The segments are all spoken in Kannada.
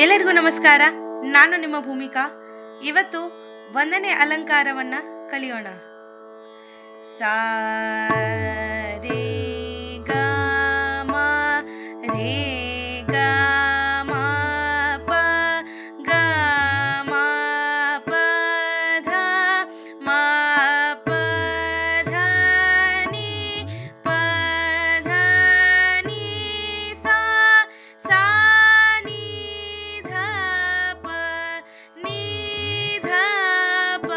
ಎಲ್ಲರಿಗೂ ನಮಸ್ಕಾರ. ನಾನು ನಿಮ್ಮ ಭೂಮಿಕಾ. ಇವತ್ತು ಒಂದನೇ ಅಲಂಕಾರವನ್ನ ಕಲಿಯೋಣ. ಸಾ ರೇ ಗ ಮ ರೇ ಗ ಮ ಪ ಗ ಮ ಪ ಧ ಮ ಪ ಧ ನಿ ಪ ಧ ನಿ ಸಾ ಸಾ ನಿ ಧ ಪ ನಿ ಧ ಪ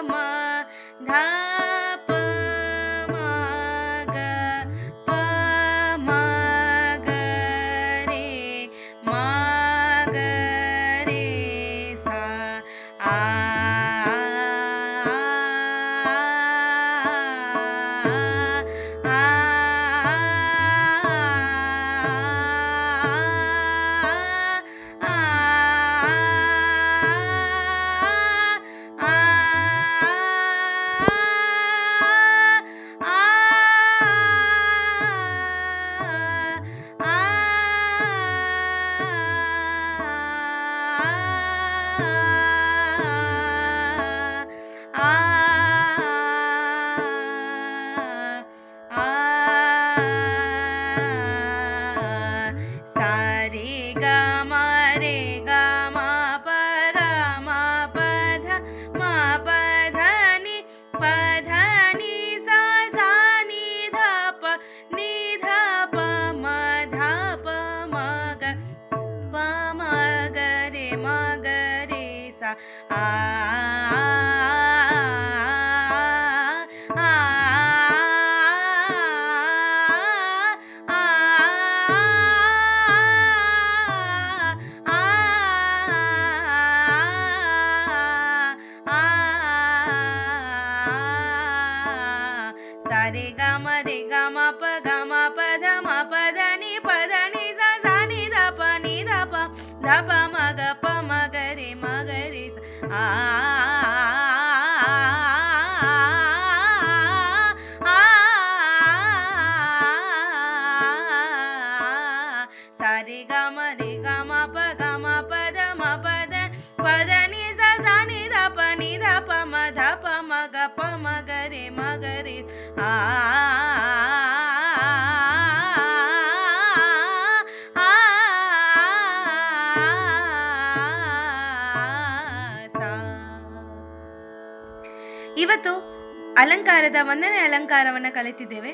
ಮ ಧ ಪ ಮ ಗ ಪ ಮ ಗ ರೇ ಮ ಗ ರೇ ಸಾ ಆ रे ग म प ग म प ध म प ध नि सा सा नि ध प म ग प म ग रे सा आ सा रे ग म प ग म प ध म प ध नि सा सा नि ध प म ग प म ग रे आ ಇವತ್ತು ಅಲಂಕಾರದ ಒಂದನೇ ಅಲಂಕಾರವನ್ನು ಕಲಿತಿದ್ದೇವೆ.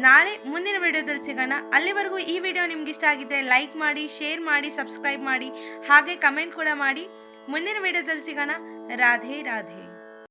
ನಾಳೆ ಮುಂದಿನ ವಿಡಿಯೋದಲ್ಲಿ ಸಿಗೋಣ. ಅಲ್ಲಿವರೆಗೂ ಈ ವಿಡಿಯೋ ನಿಮ್ಗೆ ಇಷ್ಟ ಆಗಿದ್ರೆ ಲೈಕ್ ಮಾಡಿ, ಶೇರ್ ಮಾಡಿ, ಸಬ್ಸ್ಕ್ರೈಬ್ ಮಾಡಿ, ಹಾಗೆ ಕಮೆಂಟ್ ಕೂಡ ಮಾಡಿ. ಮುಂದಿನ ವಿಡಿಯೋದಲ್ಲಿ ಸಿಗೋಣ. ರಾಧೆ ರಾಧೆ.